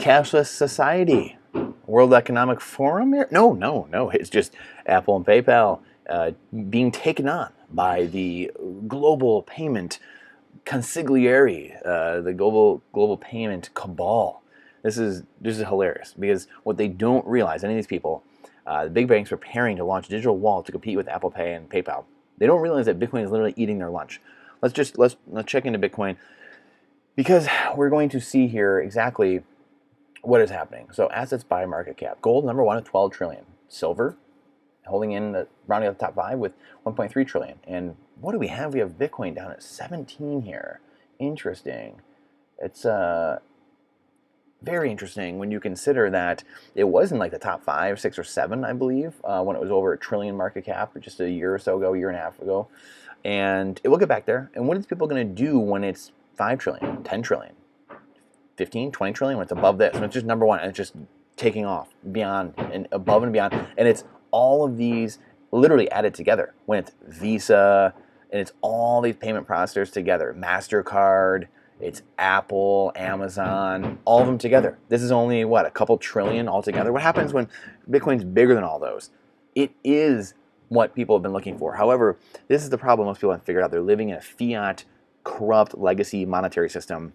cashless society. World Economic Forum here? No. It's just Apple and PayPal being taken on by the global payment consigliere, the global payment cabal. This is hilarious because what they don't realize, any of these people, the big banks are preparing to launch digital wallets to compete with Apple Pay and PayPal. They don't realize that Bitcoin is literally eating their lunch. Let's check into Bitcoin because we're going to see here exactly what is happening. So assets by market cap. Gold, number one at 12 trillion. Silver, holding in, rounding out the top five with 1.3 trillion. And what do we have? We have Bitcoin down at 17 here. Interesting. It's very interesting when you consider that it was in like the top 5, 6, or 7, I believe, when it was over a trillion market cap just a year or so ago, year and a half ago. And it will get back there. And what are these people going to do when it's 5 trillion, 10 trillion, 15, 20 trillion, when it's above this? And it's just number one, and it's just taking off beyond and above and beyond. And it's all of these literally added together. When it's Visa, and it's all these payment processors together, MasterCard, it's Apple, Amazon, all of them together. This is only, what, a couple trillion altogether? What happens when Bitcoin's bigger than all those? It is what people have been looking for. However, this is the problem most people haven't figured out. They're living in a fiat, corrupt, legacy monetary system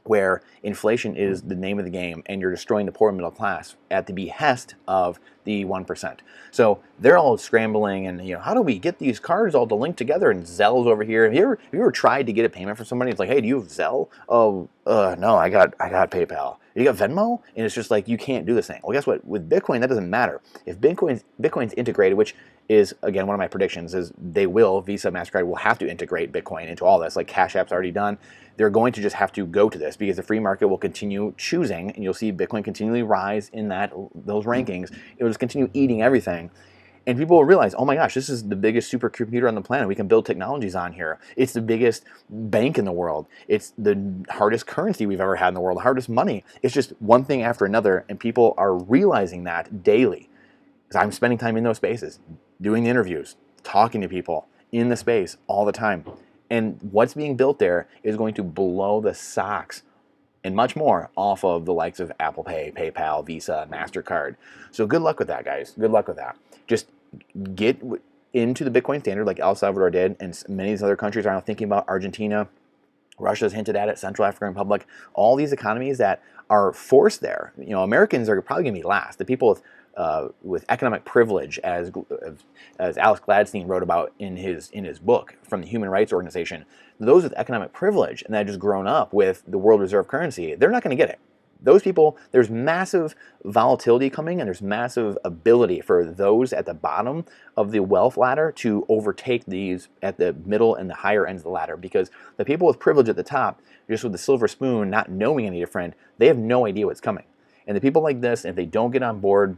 where inflation is the name of the game and you're destroying the poor middle class at the behest of the 1%. So they're all scrambling and, how do we get these cards all to link together? And Zelle's over here. Have you ever tried to get a payment from somebody? It's like, hey, do you have Zelle? Oh, no, I got PayPal. You got Venmo? And it's just like, you can't do this thing. Well, guess what? With Bitcoin, that doesn't matter. If Bitcoin's integrated, which is, again, one of my predictions, is Visa, MasterCard will have to integrate Bitcoin into all this, like Cash App's already done. They're going to just have to go to this because the free market will continue choosing, and you'll see Bitcoin continually rise in those rankings. It will just continue eating everything. And people will realize, oh my gosh, this is the biggest supercomputer on the planet. We can build technologies on here. It's the biggest bank in the world. It's the hardest currency we've ever had in the world, the hardest money. It's just one thing after another, and people are realizing that daily. Because I'm spending time in those spaces, doing the interviews, talking to people in the space all the time. And what's being built there is going to blow the socks and much more off of the likes of Apple Pay, PayPal, Visa, MasterCard. So good luck with that, guys. Good luck with that. Just get into the Bitcoin standard like El Salvador did, and many of these other countries are now thinking about. Argentina, Russia's hinted at it, Central African Republic, all these economies that are forced there. Americans are probably going to be last. The people with economic privilege, as Alex Gladstein wrote about in his book from the Human Rights Organization, those with economic privilege and that have just grown up with the world reserve currency, they're not going to get it. Those people, there's massive volatility coming, and there's massive ability for those at the bottom of the wealth ladder to overtake these at the middle and the higher ends of the ladder, because the people with privilege at the top, just with the silver spoon, not knowing any different, they have no idea what's coming. And the people like this, if they don't get on board,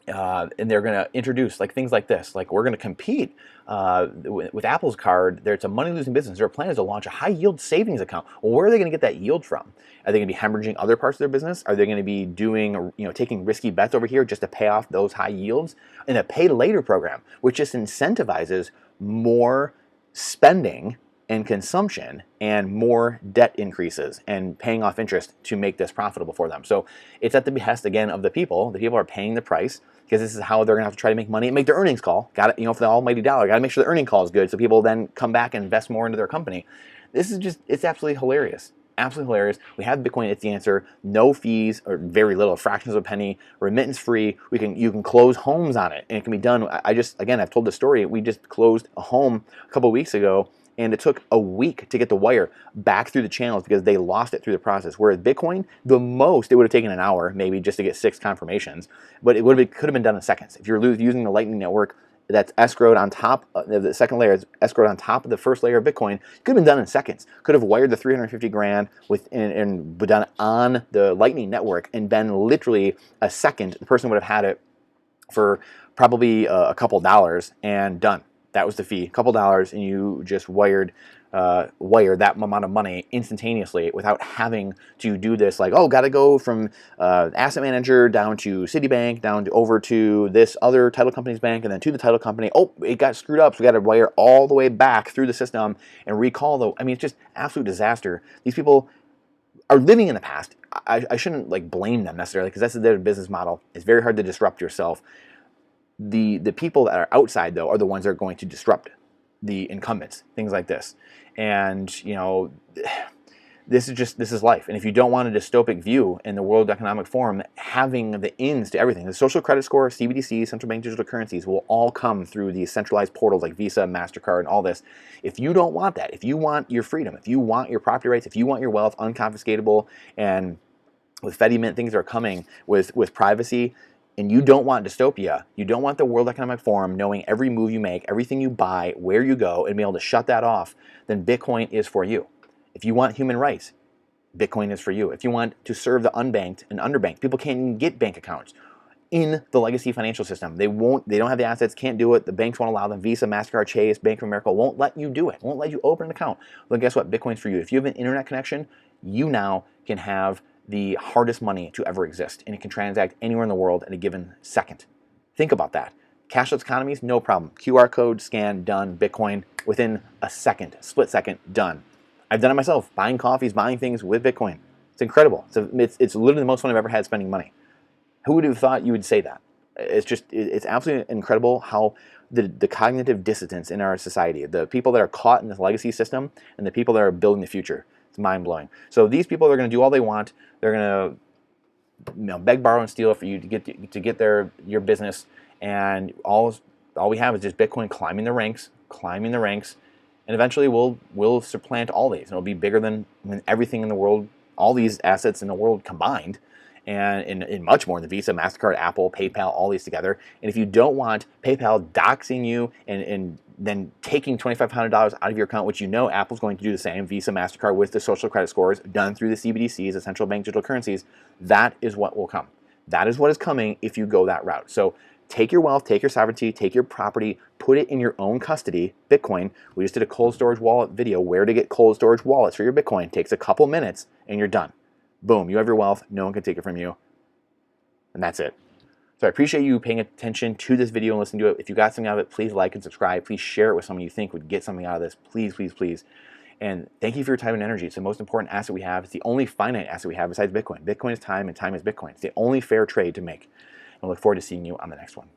and they're going to introduce things like this, like we're going to compete with Apple's card. It's a money-losing business. Their plan is to launch a high-yield savings account. Well, where are they going to get that yield from? Are they going to be hemorrhaging other parts of their business? Are they going to be doing, taking risky bets over here just to pay off those high yields? And a pay-later program, which just incentivizes more spending and consumption and more debt increases and paying off interest to make this profitable for them. So it's at the behest, again, of the people. The people are paying the price because this is how they're going to have to try to make money and make their earnings call. Got it, for the almighty dollar. Got to make sure the earning call is good so people then come back and invest more into their company. This is just, it's absolutely hilarious. Absolutely hilarious. We have Bitcoin. It's the answer. No fees, or very little, fractions of a penny, remittance free. You can close homes on it, and it can be done. I've told the story. We just closed a home a couple weeks ago, and it took a week to get the wire back through the channels because they lost it through the process. Whereas Bitcoin, the most, it would have taken an hour maybe just to get 6 confirmations, but could have been done in seconds. If you're using the Lightning Network that's escrowed on top, the second layer is escrowed on top of the first layer of Bitcoin, it could have been done in seconds. Could have wired the 350 grand and done on the Lightning Network, and been literally a second, the person would have had it for probably a couple dollars and done. That was the fee, a couple dollars, and you just wired that amount of money instantaneously without having to do this, got to go from asset manager down to Citibank, over to this other title company's bank, and then to the title company. Oh, it got screwed up, so we got to wire all the way back through the system and recall it's just absolute disaster. These people are living in the past. I shouldn't like blame them necessarily, because that's their business model. It's very hard to disrupt yourself. The people that are outside, though, are the ones that are going to disrupt the incumbents, things like this. And this is life. And if you don't want a dystopic view in the World Economic Forum, having the ins to everything, the social credit score, CBDC, central bank digital currencies, will all come through these centralized portals like Visa, MasterCard, and all this. If you don't want that, if you want your freedom, if you want your property rights, if you want your wealth unconfiscatable, and with Fediment, things are coming with privacy, and you don't want dystopia, you don't want the World Economic Forum knowing every move you make, everything you buy, where you go, and be able to shut that off, then Bitcoin is for you. If you want human rights, Bitcoin is for you. If you want to serve the unbanked and underbanked, people can't even get bank accounts in the legacy financial system. They don't have the assets, can't do it. The banks won't allow them. Visa, MasterCard, Chase, Bank of America won't let you do it, won't let you open an account. Well, guess what? Bitcoin's for you. If you have an internet connection, you now can have the hardest money to ever exist, and it can transact anywhere in the world in a given second. Think about that. Cashless economies, no problem. QR code, scan, done. Bitcoin, within a second, split second, done. I've done it myself, buying coffees, buying things with Bitcoin. It's incredible. It's literally the most fun I've ever had spending money. Who would have thought you would say that? It's absolutely incredible how the cognitive dissonance in our society, the people that are caught in this legacy system and the people that are building the future, it's mind-blowing. So these people are going to do all they want. They're going to beg, borrow, and steal for you to get your business, and all we have is just Bitcoin climbing the ranks, and eventually we'll supplant all these. It'll be bigger than everything in the world, all these assets in the world combined, and in much more than Visa, MasterCard, Apple, PayPal, all these together. And if you don't want PayPal doxing you and then taking $2,500 out of your account, which Apple's going to do the same, Visa, MasterCard with the social credit scores done through the CBDCs, the central bank digital currencies, that is what will come. That is what is coming if you go that route. So take your wealth, take your sovereignty, take your property, put it in your own custody, Bitcoin. We just did a cold storage wallet video, where to get cold storage wallets for your Bitcoin. It takes a couple minutes and you're done. Boom, you have your wealth, no one can take it from you. And that's it. So I appreciate you paying attention to this video and listening to it. If you got something out of it, please like and subscribe. Please share it with someone you think would get something out of this. Please, please, please. And thank you for your time and energy. It's the most important asset we have. It's the only finite asset we have besides Bitcoin. Bitcoin is time, and time is Bitcoin. It's the only fair trade to make. I look forward to seeing you on the next one.